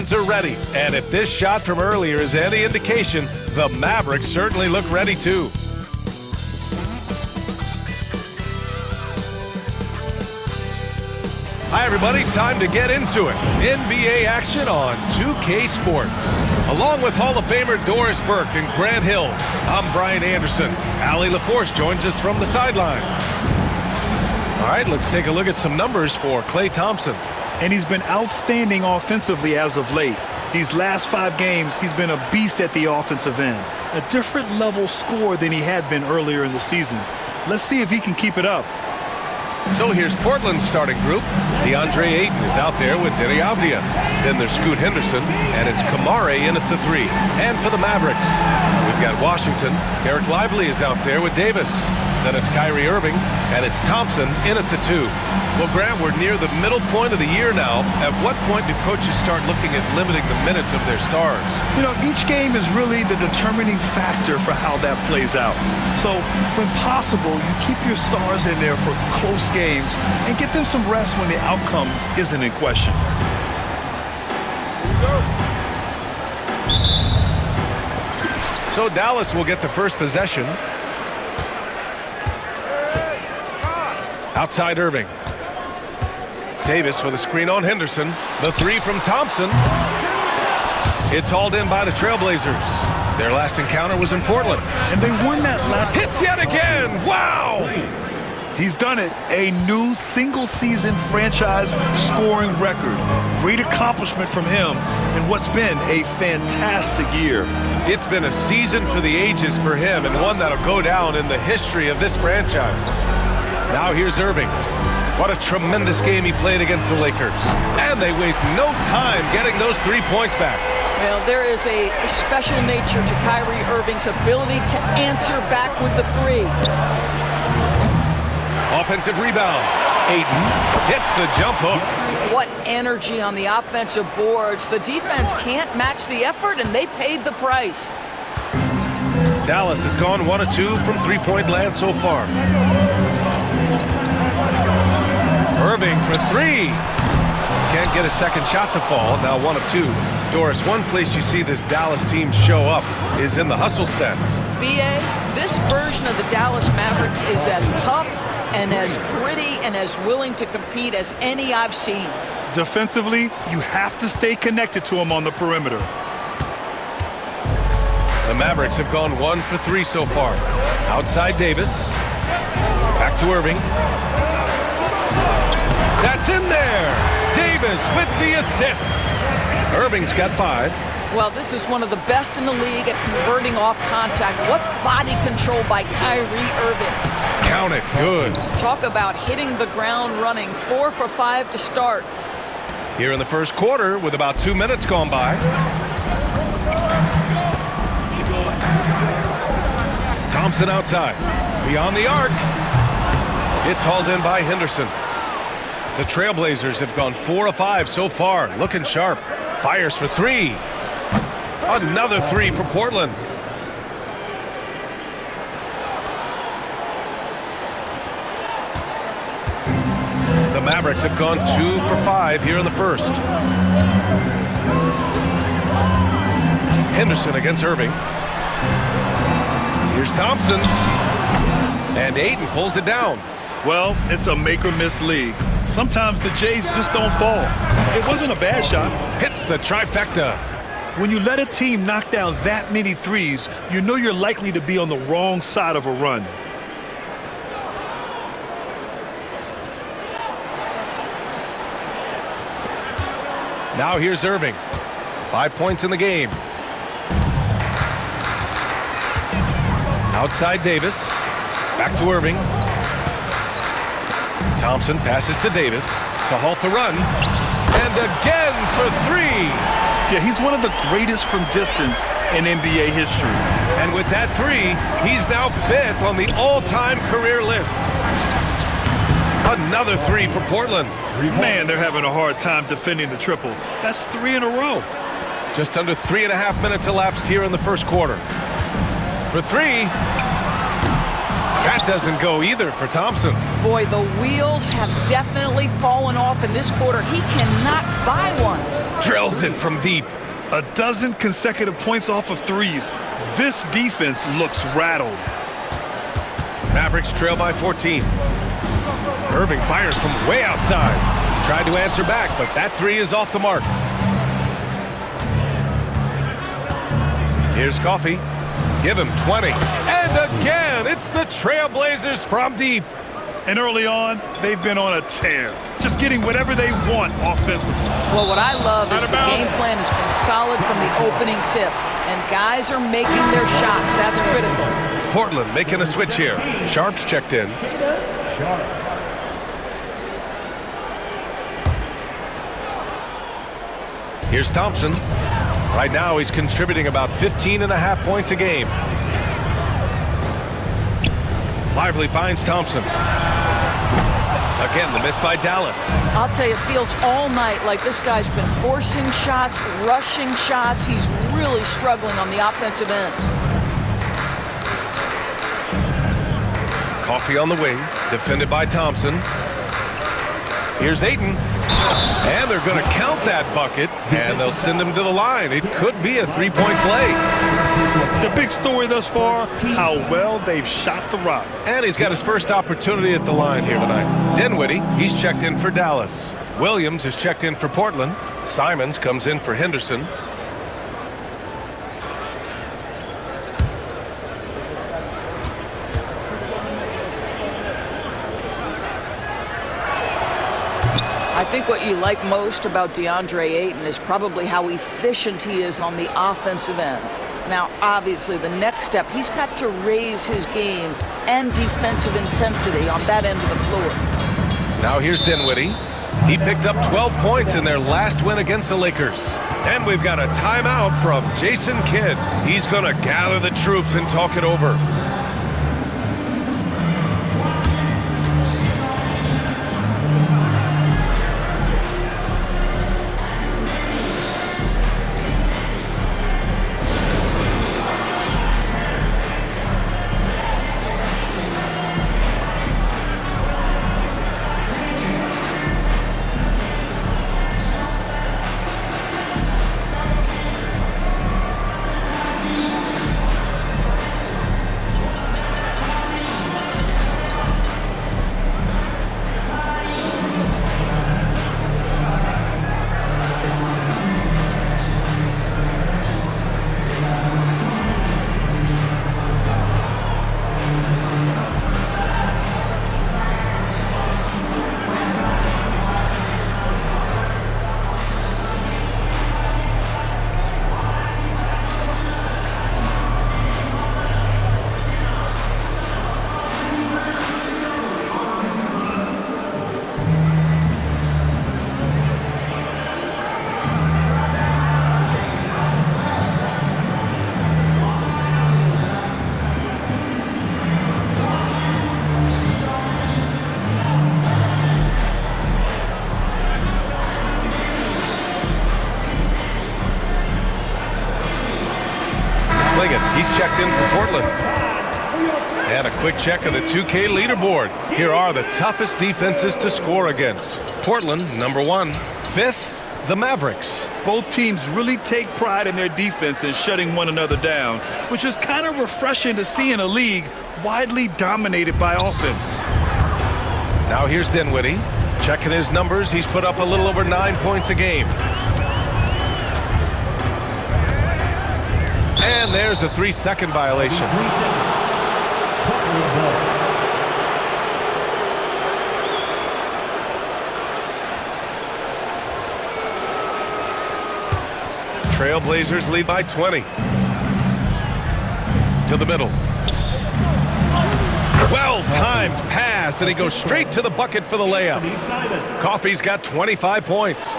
fans are ready. And if this shot from earlier is any indication, the Mavericks certainly look ready too. Hi everybody, time to get into it. NBA action on 2K Sports. Along with Hall of Famer Doris Burke and Grant Hill, I'm Brian Anderson. Allie LaForce joins us from the sidelines. All right, let's take a look at some numbers for Klay Thompson. And he's been outstanding offensively as of late. These last 5 games, he's been a beast at the offensive end. A different level scorer than he had been earlier in the season. Let's see if he can keep it up. So here's Portland's starting group. DeAndre Ayton is out there with Denny Avdia. Then there's Scoot Henderson, and it's Kamare in at the 3. And for the Mavericks, we've got Washington. Derek Lively is out there with Davis. Then it's Kyrie Irving, and it's Thompson in at the 2. Well, Grant, we're near the middle point of the year now. At what point do coaches start looking at limiting the minutes of their stars? You know, each game is really the determining factor for how that plays out. So, when possible, you keep your stars in there for close games and get them some rest when the outcome isn't in question. So Dallas will get the first possession. Outside Irving. Davis with a screen on Henderson. The 3 from Thompson. It's hauled in by the Trailblazers. Their last encounter was in Portland. And they won that last. Hits yet again! Wow! He's done it. A new single-season franchise scoring record. Great accomplishment from him in what's been a fantastic year. It's been a season for the ages for him, and one that'll go down in the history of this franchise. Now here's Irving. What a tremendous game he played against the Lakers. And they waste no time getting those 3 points back. Well, there is a special nature to Kyrie Irving's ability to answer back with the 3. Offensive rebound. Ayton hits the jump hook. What energy on the offensive boards. The defense can't match the effort, and they paid the price. Dallas has gone 1 of 2 from three-point land so far. Irving for 3. Can't get a second shot to fall. Now 1 of 2. Doris, one place you see this Dallas team show up is in the hustle stats. B.A., this version of the Dallas Mavericks is as tough and as gritty and as willing to compete as any I've seen. Defensively, you have to stay connected to him on the perimeter. The Mavericks have gone 1 for 3 so far. Outside Davis. Back to Irving. That's in there. Davis with the assist. Irving's got 5. Well, this is one of the best in the league at converting off contact. What body control by Kyrie Irving. Count it. Good. Talk about hitting the ground running. 4 for 5 to start. Here in the first quarter with about 2 minutes gone by. Thompson outside. Beyond the arc. It's hauled in by Henderson. The Trailblazers have gone 4 of 5 so far. Looking sharp. Fires for 3. Another 3 for Portland. The Mavericks have gone 2 for 5 here in the first. Henderson against Irving. Here's Thompson. And Ayton pulls it down. Well, it's a make-or-miss league. Sometimes the Jays just don't fall. It wasn't a bad shot. Hits the trifecta. When you let a team knock down that many threes, you know you're likely to be on the wrong side of a run. Now here's Irving. 5 points in the game. Outside Davis. Back to Irving. Thompson passes to Davis to halt the run. And again for 3. Yeah, he's one of the greatest from distance in NBA history. And with that 3, he's now 5th on the all-time career list. Another 3 for Portland. Man, they're having a hard time defending the triple. That's 3 in a row. Just under 3.5 minutes elapsed here in the first quarter. For 3. That doesn't go either for Thompson. Boy, the wheels have definitely fallen off in this quarter. He cannot buy one. Drills it from deep. A dozen consecutive points off of threes. This defense looks rattled. Mavericks trail by 14. Irving fires from way outside. Tried to answer back, but that three is off the mark. Here's Coffey. Give him 20. And again, it's the Trailblazers from deep. And early on, they've been on a tear. Just getting whatever they want offensively. Well, what I love is the game plan has been solid from the opening tip. And guys are making their shots. That's critical. Portland making a switch here. Sharp's checked in. Here's Thompson. Right now, he's contributing about 15.5 points a game. Lively finds Thompson. Again, the miss by Dallas. I'll tell you, it feels all night like this guy's been forcing shots, rushing shots. He's really struggling on the offensive end. Coffey on the wing, defended by Thompson. Here's Ayton. And they're going to count that bucket, and they'll send him to the line. It could be a three-point play. The big story thus far, how well they've shot the rock. And he's got his first opportunity at the line here tonight. Dinwiddie, he's checked in for Dallas. Williams is checked in for Portland. Simons comes in for Henderson. I think what you like most about DeAndre Ayton is probably how efficient he is on the offensive end. Now, obviously, the next step, he's got to raise his game and defensive intensity on that end of the floor. Now here's Dinwiddie. He picked up 12 points in their last win against the Lakers. And we've got a timeout from Jason Kidd. He's going to gather the troops and talk it over. He's checked in for Portland. And a quick check of the 2K leaderboard. Here are the toughest defenses to score against. Portland, #1. 5th, the Mavericks. Both teams really take pride in their defense and shutting one another down, which is kind of refreshing to see in a league widely dominated by offense. Now here's Dinwiddie. Checking his numbers, he's put up a little over 9 points a game. And there's a 3-second violation. Trailblazers lead by 20. To the middle. Well-timed pass, and he goes straight to the bucket for the layup. Coffey's got 25 points.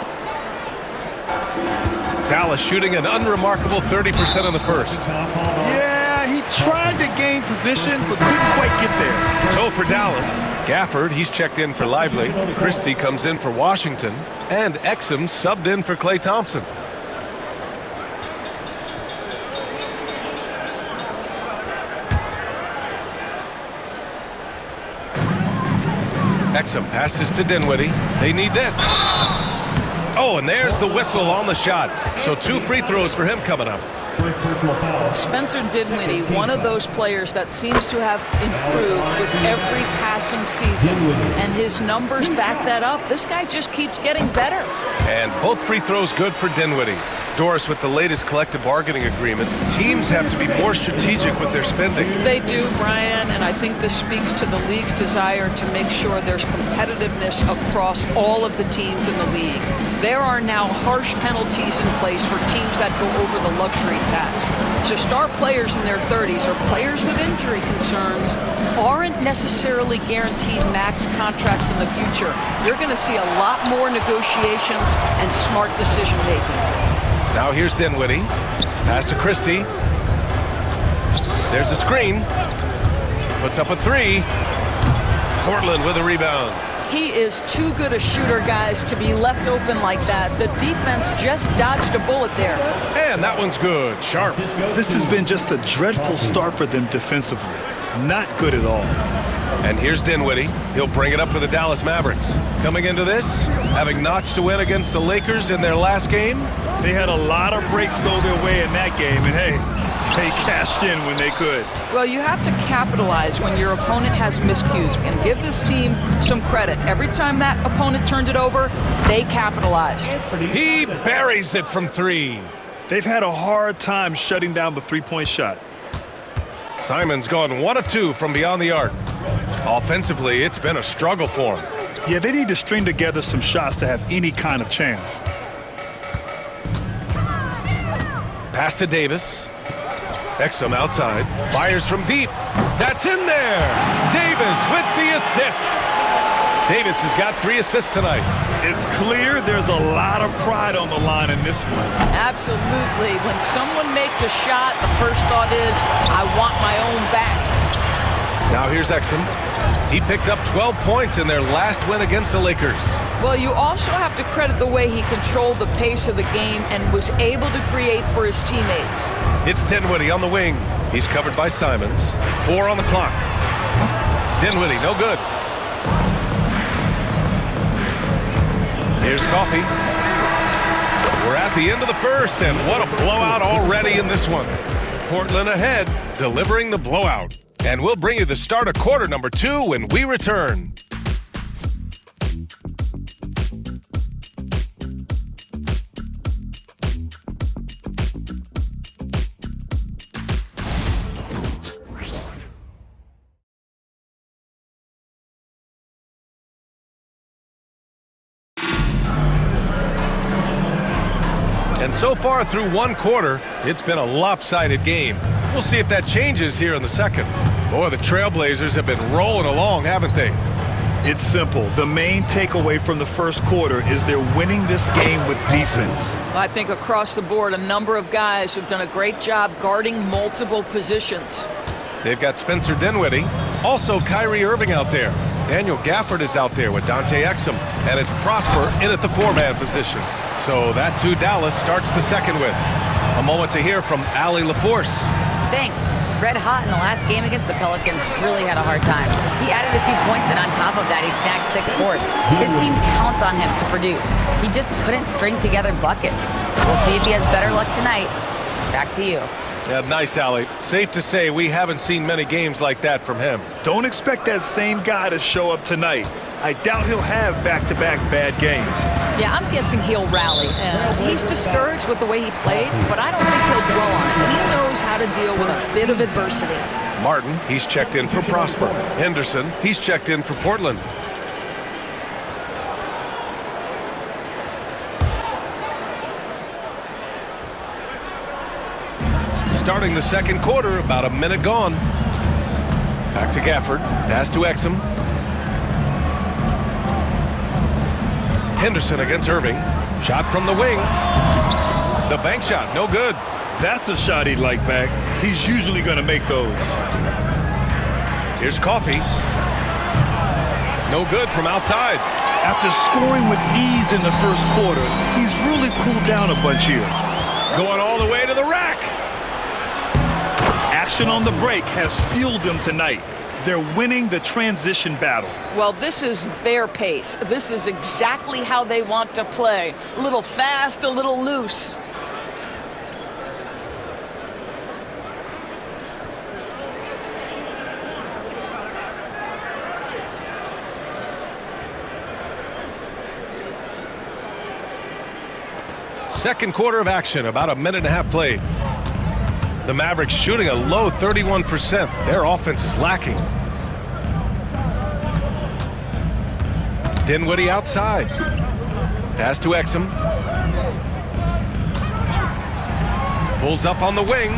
Dallas shooting an unremarkable 30% in the first. Yeah, he tried to gain position, but couldn't quite get there. So for Dallas, Gafford, he's checked in for Lively. Christie comes in for Washington. And Exum subbed in for Klay Thompson. Exum passes to Dinwiddie. They need this. Oh, and there's the whistle on the shot. So 2 free throws for him coming up. Spencer Dinwiddie, one of those players that seems to have improved with every passing season, and his numbers back that up. This guy just keeps getting better. And both free throws good for Dinwiddie. Doris, with the latest collective bargaining agreement, teams have to be more strategic with their spending. They do, Brian, and I think this speaks to the league's desire to make sure there's competitiveness across all of the teams in the league. There are now harsh penalties in place for teams that go over the luxury tax. So star players in their 30s or players with injury concerns aren't necessarily guaranteed max contracts in the future. You're going to see a lot more negotiations and smart decision making. Now here's Dinwiddie. Pass to Christie. There's a screen. Puts up a 3. Portland with a rebound. He is too good a shooter, guys, to be left open like that. The defense just dodged a bullet there. And that one's good. Sharp. This has been just a dreadful start for them defensively. Not good at all. And here's Dinwiddie. He'll bring it up for the Dallas Mavericks. Coming into this, having notched a win against the Lakers in their last game. They had a lot of breaks go their way in that game, and hey, they cashed in when they could. Well, you have to capitalize when your opponent has miscues, and give this team some credit. Every time that opponent turned it over, they capitalized. He buries it from 3. They've had a hard time shutting down the three-point shot. Simon's gone 1 of 2 from beyond the arc. Offensively, it's been a struggle for him. Yeah, they need to string together some shots to have any kind of chance. Pass to Davis. Exum outside. Fires from deep. That's in there. Davis with the assist. Davis has got 3 assists tonight. It's clear there's a lot of pride on the line in this one. Absolutely. When someone makes a shot, the first thought is, I want my own back. Now here's Exum. He picked up 12 points in their last win against the Lakers. Well, you also have to credit the way he controlled the pace of the game and was able to create for his teammates. It's Dinwiddie on the wing. He's covered by Simons. 4 on the clock. Dinwiddie, no good. Here's Coffey. We're at the end of the first, and what a blowout already in this one. Portland ahead, delivering the blowout. And we'll bring you the start of quarter number 2 when we return. And so far through 1 quarter, it's been a lopsided game. We'll see if that changes here in the second. Boy, the Trailblazers have been rolling along, haven't they? It's simple. The main takeaway from the first quarter is they're winning this game with defense. I think across the board, a number of guys who've done a great job guarding multiple positions. They've got Spencer Dinwiddie, also Kyrie Irving out there. Daniel Gafford is out there with Dante Exum, and it's Prosper in at the 4-man position. So that's who Dallas starts the second with. A moment to hear from Allie LaForce. Thanks. Red hot in the last game against the Pelicans, really had a hard time. He added a few points, and on top of that, he snagged 6 boards. His team counts on him to produce. He just couldn't string together buckets. We'll see if he has better luck tonight. Back to you. Yeah, nice, Allie. Safe to say we haven't seen many games like that from him. Don't expect that same guy to show up tonight. I doubt he'll have back-to-back bad games. Yeah, I'm guessing he'll rally. He's discouraged with the way he played, but I don't think he'll dwell on it. He knows how to deal with a bit of adversity. Martin, he's checked in for Prosper. Henderson, he's checked in for Portland. Starting the second quarter, about a minute gone. Back to Gafford, pass to Exum. Henderson against Irving. Shot from the wing. The bank shot, no good. That's a shot he'd like back. He's usually going to make those. Here's Coffey. No good from outside. After scoring with ease in the first quarter, he's really cooled down a bunch here. Going all the way to the rack. Action on the break has fueled them tonight. They're winning the transition battle. Well, this is their pace. This is exactly how they want to play. A little fast, a little loose. Second quarter of action, about a minute and a half played. The Mavericks shooting a low 31%. Their offense is lacking. Dinwiddie outside. Pass to Exum. Pulls up on the wing.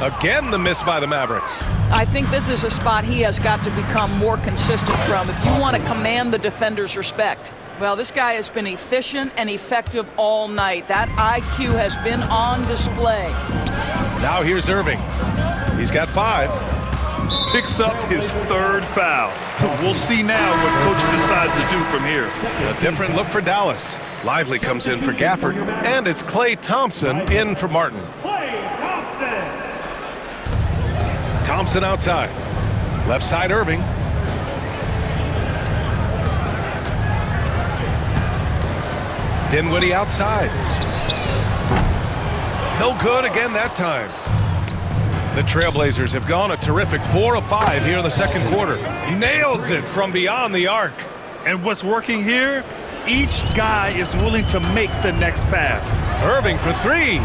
Again, the miss by the Mavericks. I think this is a spot he has got to become more consistent from if you want to command the defender's respect. Well, this guy has been efficient and effective all night. That IQ has been on display. Now here's Irving. He's got 5. Picks up his 3rd foul. We'll see now what coach decides to do from here. A different look for Dallas. Lively comes in for Gafford, and it's Klay Thompson in for Martin. Thompson outside. Left side Irving. Dinwiddie outside. No good again that time. The Trailblazers have gone a terrific 4 of 5 here in the second quarter. Nails it from beyond the arc. And what's working here? Each guy is willing to make the next pass. Irving for 3.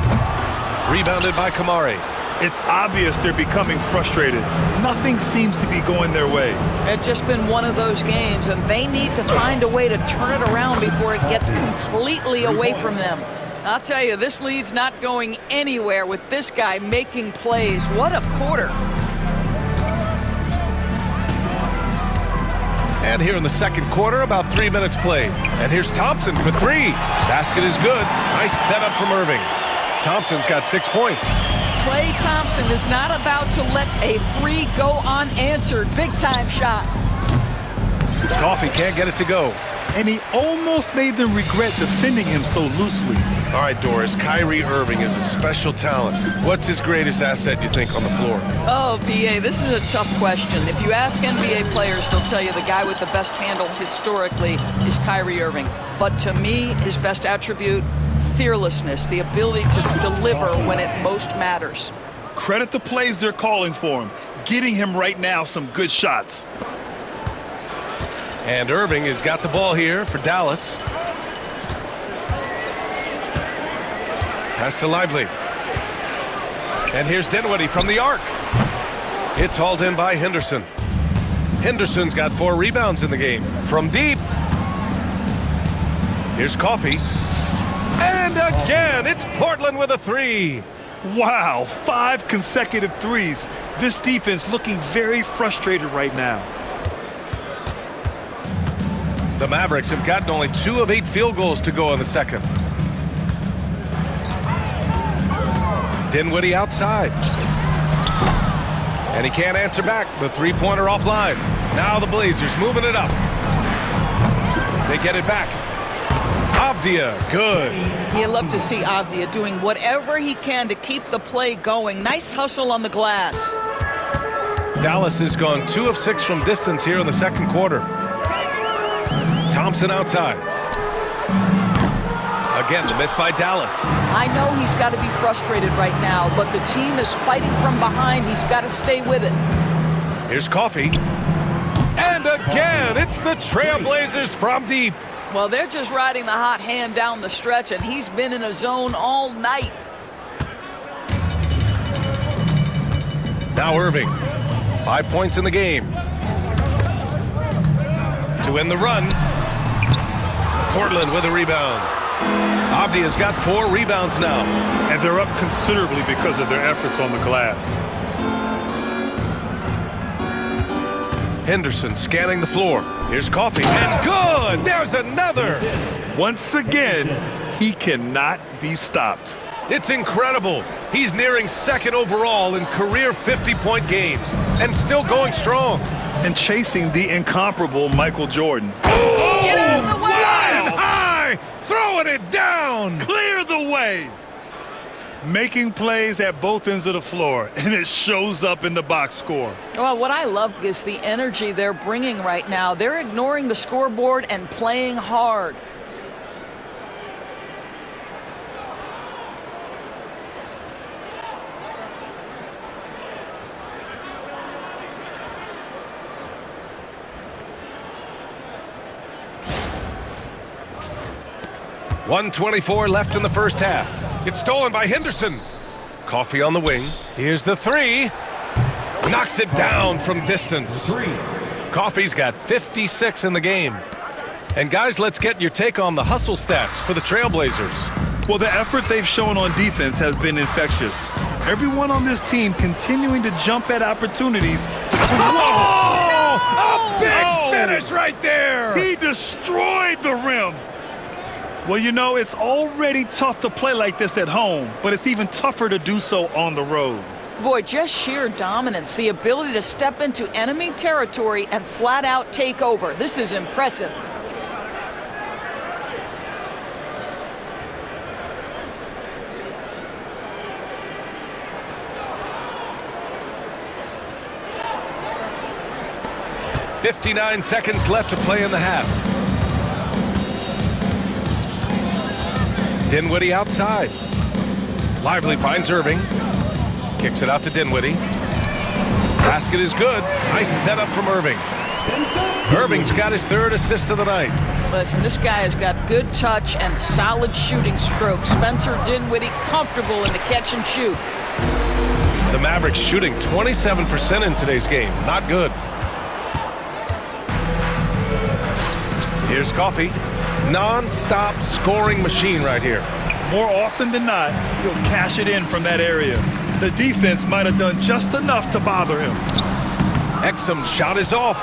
Rebounded by Kamari. It's obvious they're becoming frustrated. Nothing seems to be going their way. It's just been one of those games, and they need to find a way to turn it around before it gets completely away from them. I'll tell you, this lead's not going anywhere with this guy making plays. What a quarter. And here in the second quarter, about 3 minutes played. And here's Thompson for 3. Basket is good. Nice setup from Irving. Thompson's got 6 points. Klay Thompson is not about to let a 3 go unanswered. Big-time shot. Coffee can't get it to go. And he almost made them regret defending him so loosely. All right, Doris, Kyrie Irving is a special talent. What's his greatest asset, you think, on the floor? Oh, B.A., this is a tough question. If you ask NBA players, they'll tell you the guy with the best handle historically is Kyrie Irving. But to me, his best attribute, fearlessness, the ability to deliver when it most matters. Credit the plays they're calling for him. Getting him right now some good shots. And Irving has got the ball here for Dallas. Pass to Lively. And here's Dinwiddie from the arc. It's hauled in by Henderson. Henderson's got 4 rebounds in the game. From deep. Here's Coffee. And again, it's Portland with a 3. Wow, 5 consecutive threes. This defense looking very frustrated right now. The Mavericks have gotten only 2 of 8 field goals to go in the second. Dinwiddie outside. And he can't answer back. The 3-pointer offline. Now the Blazers moving it up. They get it back. Avdia, good. You love to see Avdia doing whatever he can to keep the play going. Nice hustle on the glass. Dallas has gone 2 of 6 from distance here in the second quarter. Thompson outside. Again, the miss by Dallas. I know he's got to be frustrated right now, but the team is fighting from behind. He's got to stay with it. Here's Coffee. And again, it's the Trailblazers from deep. Well, they're just riding the hot hand down the stretch, and he's been in a zone all night. Now Irving. 5 points in the game. To win the run. Portland with a rebound. Avdia's got 4 rebounds now. And they're up considerably because of their efforts on the glass. Henderson scanning the floor. Here's Coffee. And good! There's another! Once again, he cannot be stopped. It's incredible. He's nearing 2nd overall in career 50-point games and still going strong. And chasing the incomparable Michael Jordan. Oh! Get out of the way! Flying high! Throwing it down! Clear the way! Making plays at both ends of the floor, and it shows up in the box score. Well, what I love is the energy they're bringing right now. They're ignoring the scoreboard and playing hard. .124 left in the first half. It's stolen by Henderson. Coffee on the wing. Here's the three. Knocks it down from distance. Coffee's got 56 in the game. And guys, let's get your take on the hustle stats for the Trailblazers. Well, the effort they've shown on defense has been infectious. Everyone on this team continuing to jump at opportunities. Oh! A big finish right there! He destroyed the rim. Well, you know, it's already tough to play like this at home, but it's even tougher to do so on the road. Boy, just sheer dominance, the ability to step into enemy territory and flat out take over. This is impressive. .59 seconds left to play in the half. Dinwiddie outside. Lively finds Irving. Kicks it out to Dinwiddie. Basket is good. Nice setup from Irving. Irving's got his third assist of the night. Listen, this guy has got good touch and solid shooting stroke. Spencer Dinwiddie comfortable in the catch and shoot. The Mavericks shooting 27% in today's game. Not good. Here's Coffee. Non-stop scoring machine right here. More often than not, he'll cash it in from that area. The defense might have done just enough to bother him. Exum's shot is off.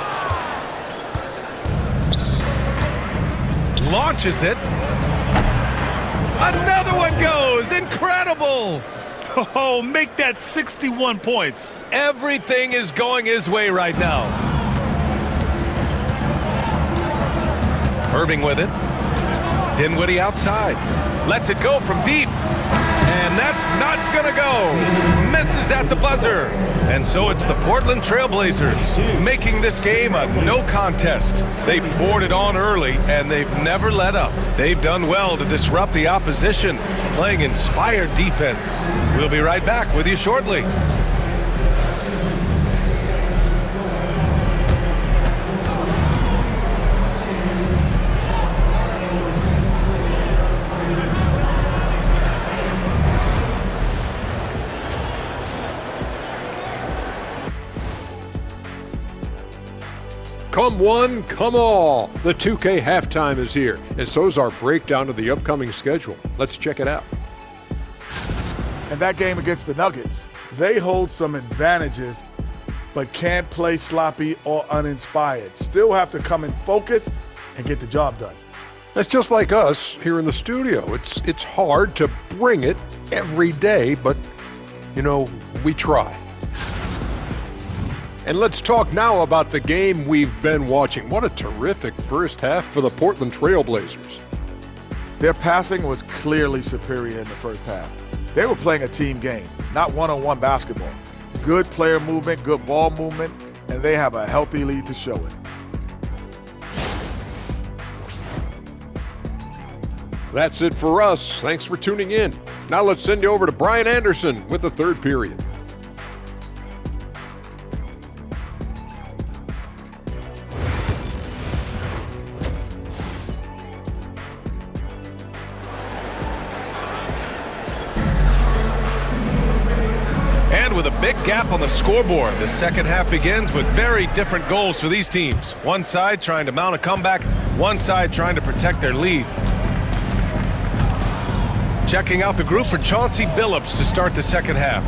Launches it. Another one goes. Incredible. Oh, make that 61 points. Everything is going his way right now. Irving with it. Dinwiddie outside. Lets it go from deep. And that's not gonna go. Misses at the buzzer. And so it's the Portland Trailblazers making this game a no contest. They poured it on early and they've never let up. They've done well to disrupt the opposition, playing inspired defense. We'll be right back with you shortly. Come one, come all. The 2K halftime is here, and so's our breakdown of the upcoming schedule. Let's check it out. And that game against the Nuggets, they hold some advantages, but can't play sloppy or uninspired. Still have to come in focus and get the job done. That's just like us here in the studio. It's hard to bring it every day, but, you know, we try. And let's talk now about the game we've been watching. What a terrific first half for the Portland Trailblazers. Their passing was clearly superior in the first half. They were playing a team game, not one-on-one basketball. Good player movement, good ball movement, and they have a healthy lead to show it. That's it for us. Thanks for tuning in. Now let's send you over to Brian Anderson with the third period. With a big gap on the scoreboard, the second half begins with very different goals for these teams. One side trying to mount a comeback, one side trying to protect their lead. Checking out the group for Chauncey Billups to start the second half.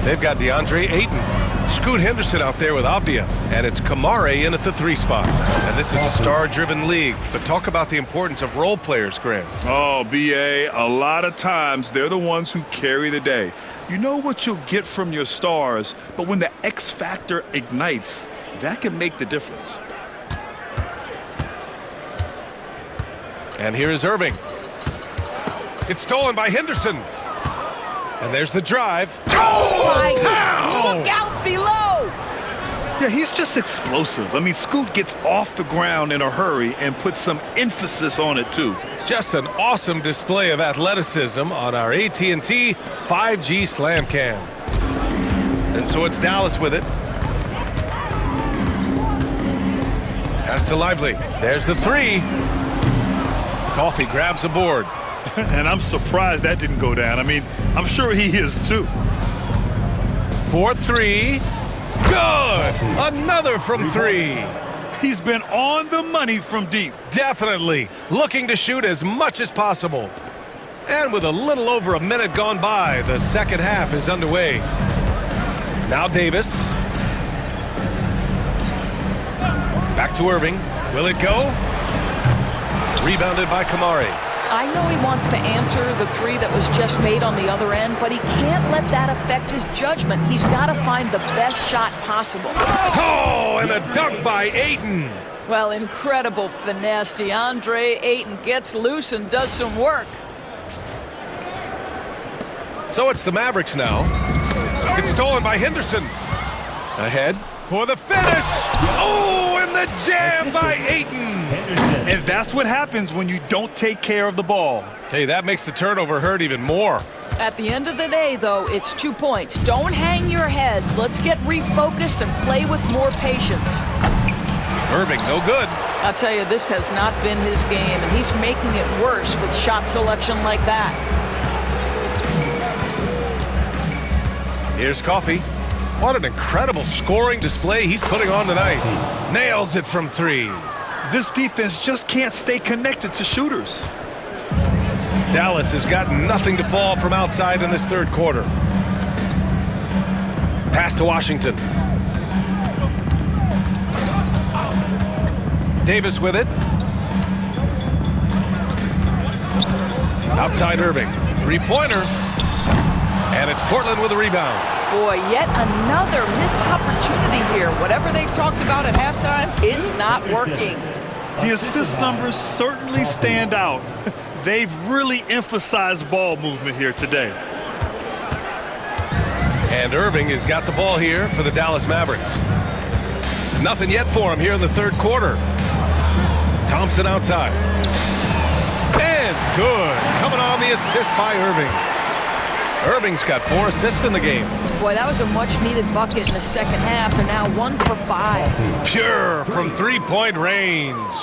They've got DeAndre Ayton, Scoot Henderson out there with Avdia, and it's Kamare in at the 3 spot. And this is a star-driven league, but talk about the importance of role players, Grant. Oh, B.A., a lot of times they're the ones who carry the day. You know what you'll get from your stars, but when the X factor ignites, that can make the difference. And here is Irving. It's stolen by Henderson. And there's the drive. Look out below! Yeah, he's just explosive. I mean, Scoot gets off the ground in a hurry and puts some emphasis on it, too. Just an awesome display of athleticism on our AT&T 5G Slam Cam. And so it's Dallas with it. Pass to Lively. There's the three. Coffee grabs a board. And I'm surprised that didn't go down. I mean, I'm sure he is, too. 4-3. Good! Another from three. He's been on the money from deep. Definitely. Looking to shoot as much as possible. And with a little over a minute gone by, the second half is underway. Now Davis. Back to Irving. Will it go? Rebounded by Kamari. I know he wants to answer the three that was just made on the other end, but he can't let that affect his judgment. He's got to find the best shot possible. Oh, and a dunk by Ayton. Well, incredible finesse. DeAndre Ayton gets loose and does some work. So it's the Mavericks now. It's stolen by Henderson. Ahead for the finish. Oh, and the jam by Ayton. And that's what happens when you don't take care of the ball. Hey, that makes the turnover hurt even more. At the end of the day, though, it's 2 points. Don't hang your heads. Let's get refocused and play with more patience. Irving, no good. I'll tell you, this has not been his game, and he's making it worse with shot selection like that. Here's Coffee. What an incredible scoring display he's putting on tonight. Nails it from three. This defense just can't stay connected to shooters. Dallas has got nothing to fall from outside in this third quarter. Pass to Washington. Davis with it. Outside Irving. Three-pointer. And it's Portland with a rebound. Boy, yet another missed opportunity here. Whatever they talked about at halftime, it's not working. The assist numbers certainly stand out. They've really emphasized ball movement here today. And Irving has got the ball here for the Dallas Mavericks. Nothing yet for him here in the third quarter. Thompson outside. And good. Coming on the assist by Irving. Irving's got 4 assists in the game. Boy, that was a much-needed bucket in the second half. They're now 1 for 5. Pure from three-point range.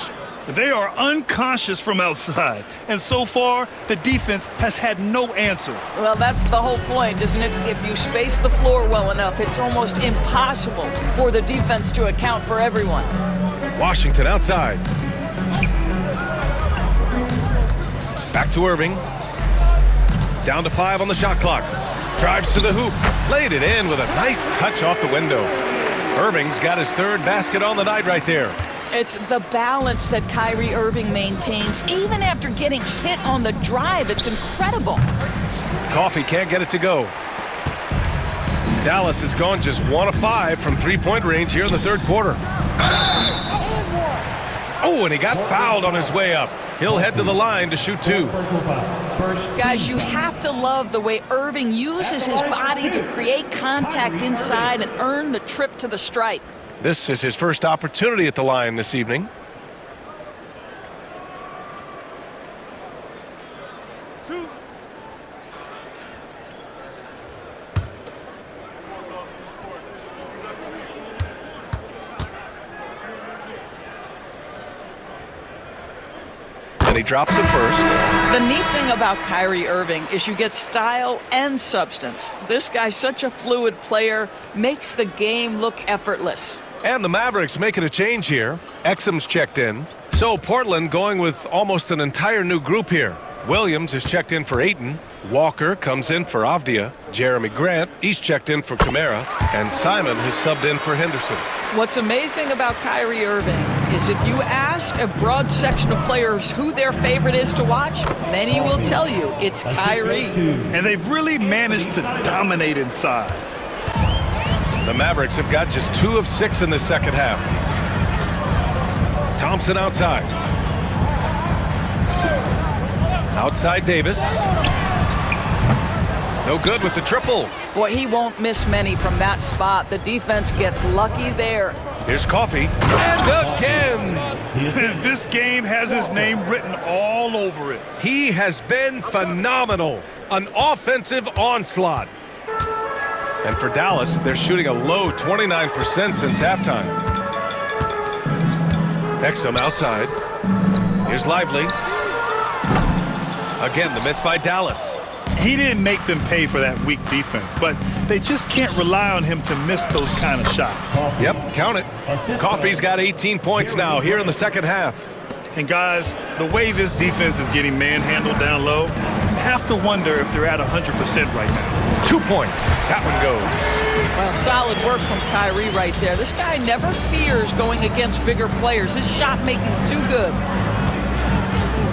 They are unconscious from outside, and so far, the defense has had no answer. Well, that's the whole point, isn't it? If you space the floor well enough, it's almost impossible for the defense to account for everyone. Washington outside. Back to Irving. Down to 5 on the shot clock. Drives to the hoop. Laid it in with a nice touch off the window. Irving's got his third basket on the night right there. It's the balance that Kyrie Irving maintains, even after getting hit on the drive. It's incredible. Coffee can't get it to go. Dallas has gone just 1 of 5 from three-point range here in the third quarter. Oh, and he got fouled on his way up. He'll head to the line to shoot 2. Guys, you have to love the way Irving uses his body to create contact inside and earn the trip to the stripe. This is his first opportunity at the line this evening. And he drops it first. The neat thing about Kyrie Irving is you get style and substance. This guy's such a fluid player, makes the game look effortless. And the Mavericks making a change here. Exum's checked in. So Portland going with almost an entire new group here. Williams is checked in for Ayton. Walker comes in for Avdia. Jeremy Grant, he's checked in for Kamara. And Simon has subbed in for Henderson. What's amazing about Kyrie Irving is if you ask a broad section of players who their favorite is to watch, many will tell you it's Kyrie. And they've really managed to dominate inside. The Mavericks have got just 2 of 6 in the second half. Thompson outside. Outside Davis. No good with the triple. Boy, he won't miss many from that spot. The defense gets lucky there. Here's Coffee. And again. This game has his name written all over it. He has been phenomenal. An offensive onslaught. And for Dallas, they're shooting a low 29% since halftime. Exum outside. Here's Lively. Again, the miss by Dallas. He didn't make them pay for that weak defense, but they just can't rely on him to miss those kind of shots. Yep, count it. Coffey's got 18 points now here in the second half. And guys, the way this defense is getting manhandled down low, I have to wonder if they're at 100% right now. 2 points. That one goes. Well, solid work from Kyrie right there. This guy never fears going against bigger players. His shot making too good.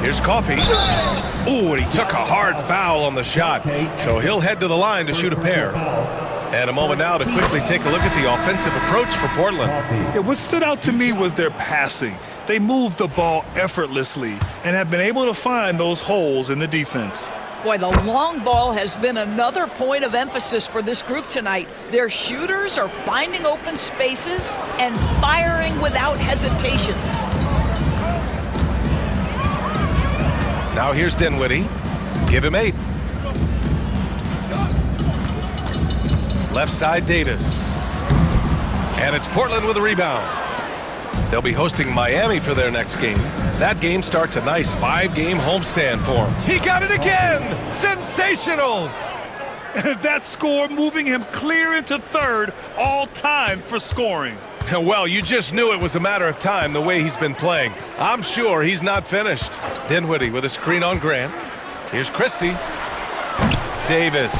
Here's Coffee. Ooh, and he took a hard foul on the shot. So he'll head to the line to shoot a pair. And a moment now to quickly take a look at the offensive approach for Portland. Yeah, what stood out to me was their passing. They moved the ball effortlessly and have been able to find those holes in the defense. Boy, the long ball has been another point of emphasis for this group tonight. Their shooters are finding open spaces and firing without hesitation. Now here's Dinwiddie. Give him 8. Left side, Davis. And it's Portland with a rebound. They'll be hosting Miami for their next game. That game starts a nice 5-game homestand for him. He got it again! Sensational! That score moving him clear into third all time for scoring. Well, you just knew it was a matter of time the way he's been playing. I'm sure he's not finished. Dinwiddie with a screen on Grant. Here's Christie. Davis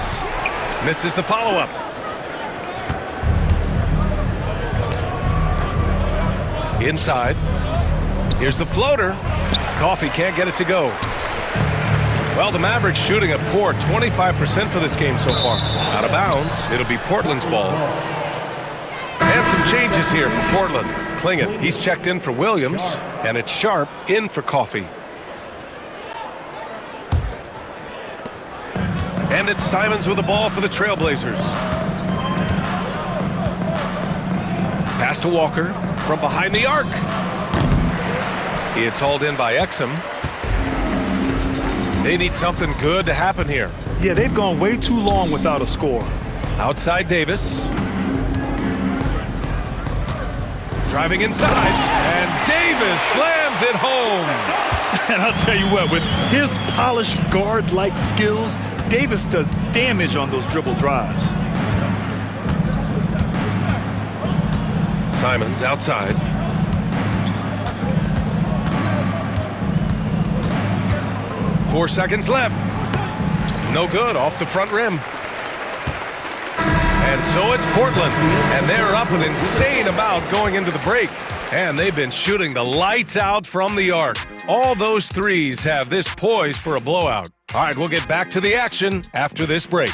misses the follow-up. Inside. Here's the floater. Coffee can't get it to go. Well, the Mavericks shooting a poor 25% for this game so far. Out of bounds. It'll be Portland's ball. And some changes here for Portland. Klingett, he's checked in for Williams, and it's Sharp in for Coffee. And it's Simons with the ball for the Trailblazers. Pass to Walker from behind the arc. It's hauled in by Exum. They need something good to happen here. Yeah, they've gone way too long without a score. Outside Davis. Driving inside, and Davis slams it home. And I'll tell you what, with his polished guard-like skills, Davis does damage on those dribble drives. Simons outside. Four seconds left. No good, off the front rim. And so it's Portland, and they're up an insane amount going into the break. And they've been shooting the lights out from the arc. All those threes have this poised for a blowout. All right, we'll get back to the action after this break.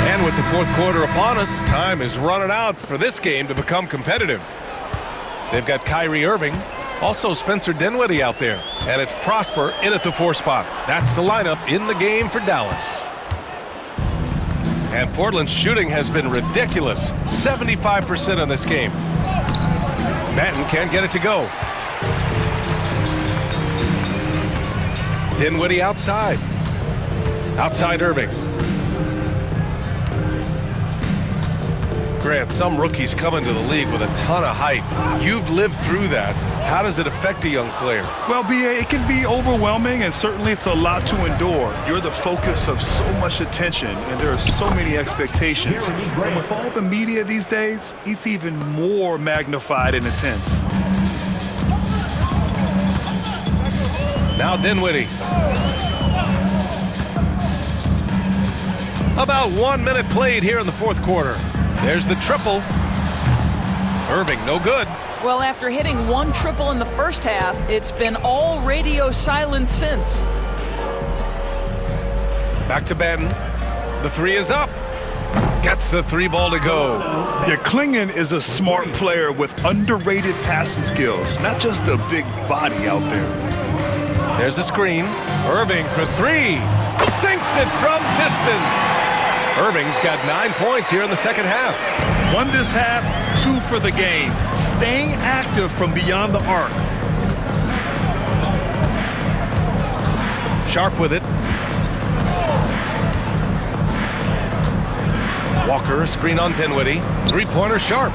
And with the fourth quarter upon us, time is running out for this game to become competitive. They've got Kyrie Irving, also Spencer Dinwiddie out there, and it's Prosper in at the 4 spot. That's the lineup in the game for Dallas. And Portland's shooting has been ridiculous, 75% in this game. Manton can't get it to go. Dinwiddie outside. Outside Irving. Grant, some rookies come into the league with a ton of hype. You've lived through that. How does it affect a young player? Well, B.A., it can be overwhelming, and certainly it's a lot to endure. You're the focus of so much attention, and there are so many expectations. And with all the media these days, it's even more magnified and intense. Now Dinwiddie. About 1 minute played here in the fourth quarter. There's the triple. Irving, no good. Well, after hitting one triple in the first half, it's been all radio silence since. Back to Benton. The three is up. Gets the three ball to go. Yeah, Klingon is a smart player with underrated passing skills, not just a big body out there. There's a screen. Irving for three. Sinks it from distance. Irving's got 9 points here in the second half. Won this half, 2 for the game. Staying active from beyond the arc. Sharp with it. Walker, a screen on Dinwiddie. Three-pointer Sharp.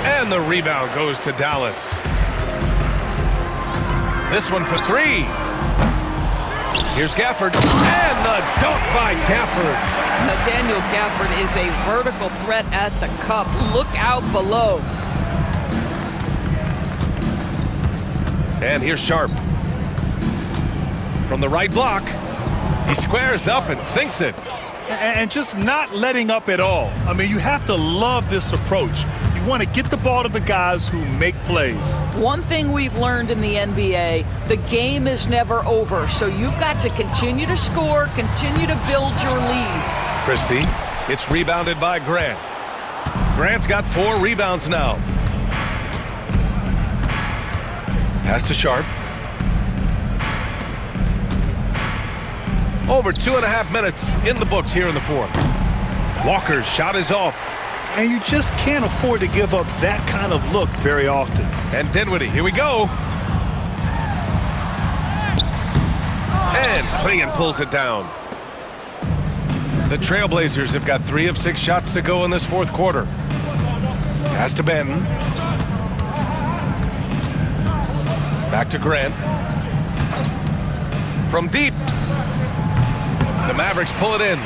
And the rebound goes to Dallas. This one for three. Here's Gafford. And the dunk by Gafford. Nathaniel Gafford is a vertical threat at the cup. Look out below. And here's Sharp. From the right block. He squares up and sinks it. And just not letting up at all. I mean, you have to love this approach. You want to get the ball to the guys who make plays. One thing we've learned in the NBA, the game is never over. So you've got to continue to score, continue to build your lead. Christie, it's rebounded by Grant. Grant's got 4 rebounds now. Pass to Sharp. Over 2.5 minutes in the books here in the fourth. Walker's shot is off. And you just can't afford to give up that kind of look very often. And Dinwiddie, here we go. And Klingon pulls it down. The Trailblazers have got 3 of 6 shots to go in this fourth quarter. Pass to Benton. Back to Grant. From deep. The Mavericks pull it in.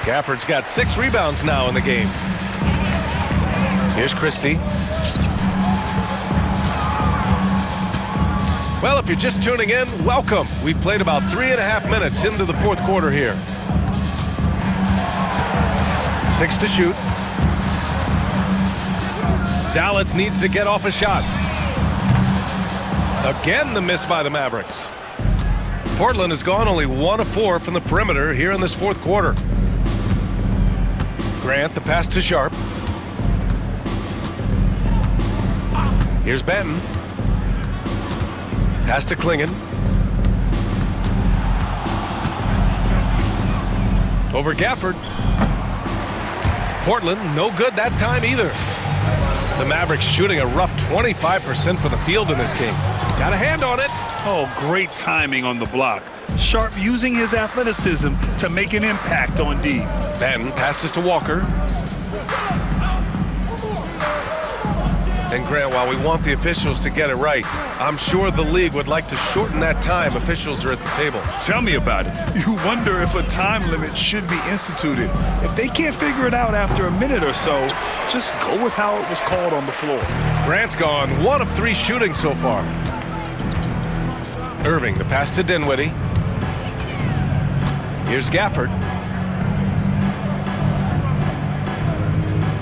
Gafford's got 6 rebounds now in the game. Here's Christie. Well, if you're just tuning in, welcome. We've played about 3.5 minutes into the fourth quarter here. 6 to shoot. Dallas needs to get off a shot. Again, the miss by the Mavericks. Portland has gone only 1 of 4 from the perimeter here in this fourth quarter. Grant, the pass to Sharp. Here's Benton. Pass to Klingon. Over Gafford. Portland, no good that time either. The Mavericks shooting a rough 25% from the field in this game. Got a hand on it. Oh, great timing on the block. Sharp using his athleticism to make an impact on D. Benton passes to Walker. And Grant, while we want the officials to get it right, I'm sure the league would like to shorten that time officials are at the table. Tell me about it. You wonder if a time limit should be instituted. If they can't figure it out after a minute or so, just go with how it was called on the floor. Grant's gone 1 of 3 shooting so far. Irving, the pass to Dinwiddie. Here's Gafford.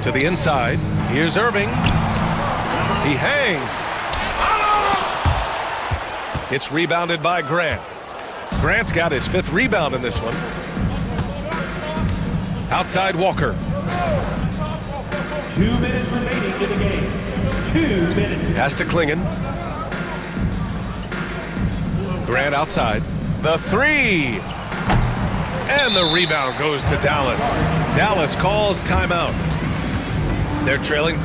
To the inside. Here's Irving. He hangs. It's rebounded by Grant. Grant's got his 5th rebound in this one. Outside Walker. 2 minutes remaining in the game. 2 minutes. Pass to Klingon. Grant outside. The 3. And the rebound goes to Dallas. Dallas calls timeout. They're trailing.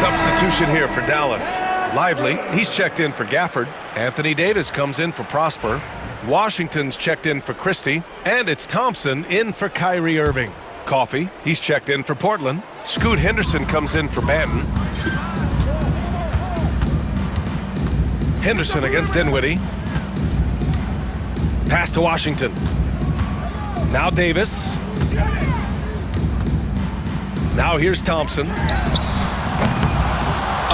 Substitution here for Dallas. Lively, he's checked in for Gafford. Anthony Davis comes in for Prosper. Washington's checked in for Christie. And it's Thompson in for Kyrie Irving. Coffee, he's checked in for Portland. Scoot Henderson comes in for Banton. Henderson against Dinwiddie. Pass to Washington. Now Davis. Now here's Thompson.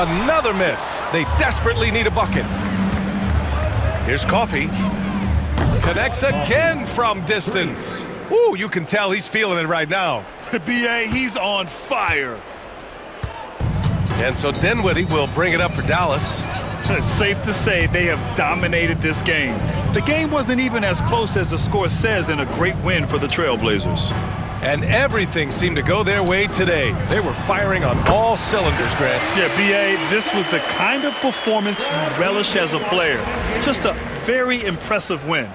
Another miss. They desperately need a bucket. Here's Coffee. Connects again from distance. Ooh, you can tell he's feeling it right now. B.A., he's on fire. And so Dinwiddie will bring it up for Dallas. It's safe to say they have dominated this game. The game wasn't even as close as the score says in a great win for the Trailblazers. And everything seemed to go their way today. They were firing on all cylinders, Grant. Yeah, B.A., this was the kind of performance you relish as a player. Just a very impressive win.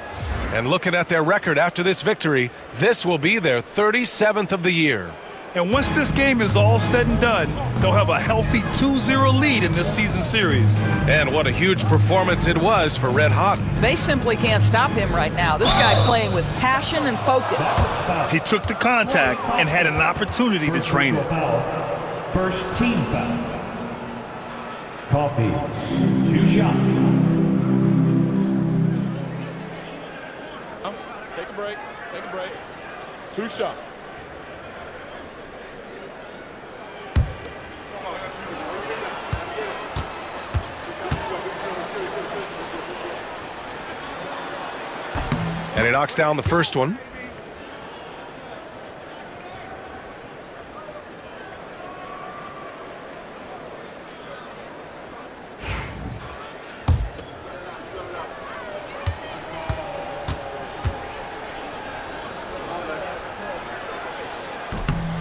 And looking at their record after this victory, this will be their 37th of the year. And once this game is all said and done, they'll have a healthy 2-0 lead in this season series. And what a huge performance it was for Red Hot. They simply can't stop him right now. This guy playing with passion and focus. He took the contact and had an opportunity to drain it. First team foul. Coffee, 2 shots. Take a break. Take a break. 2 shots. And he knocks down the first one.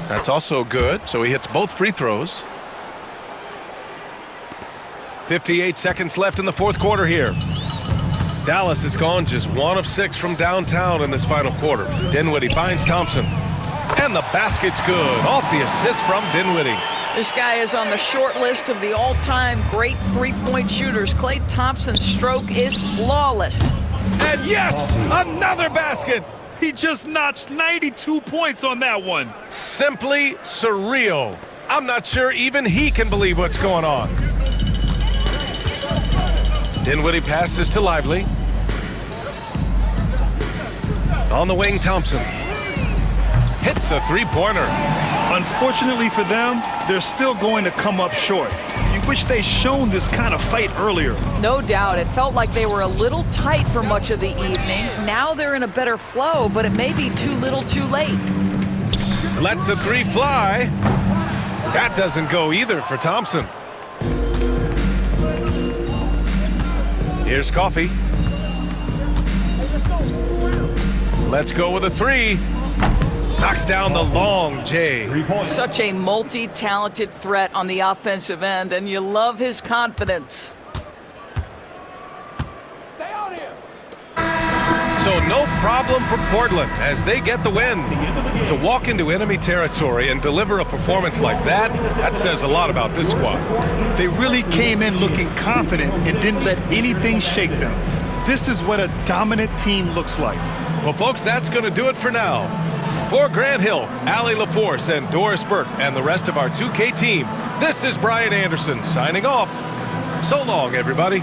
That's also good, so he hits both free throws. 58 seconds left in the fourth quarter here. Dallas has gone just 1 of 6 from downtown in this final quarter. Dinwiddie finds Thompson. And the basket's good. Off the assist from Dinwiddie. This guy is on the short list of the all-time great three-point shooters. Klay Thompson's stroke is flawless. And yes, another basket. He just notched 92 points on that one. Simply surreal. I'm not sure even he can believe what's going on. Dinwiddie passes to Lively. On the wing, Thompson. Hits the three-pointer. Unfortunately for them, they're still going to come up short. You wish they'd shown this kind of fight earlier. No doubt. It felt like they were a little tight for much of the evening. Now they're in a better flow, but it may be too little too late. Lets the three fly. That doesn't go either for Thompson. Here's Coffee. Let's go with a three. Knocks down the long J. Such a multi-talented threat on the offensive end, and you love his confidence. Stay out here. So no problem for Portland as they get the win. To walk into enemy territory and deliver a performance like that says a lot about this squad. They really came in looking confident and didn't let anything shake them. This is what a dominant team looks like. Well, folks, that's going to do it for now. For Grant Hill, Allie LaForce, and Doris Burke, and the rest of our 2K team, this is Brian Anderson signing off. So long, everybody.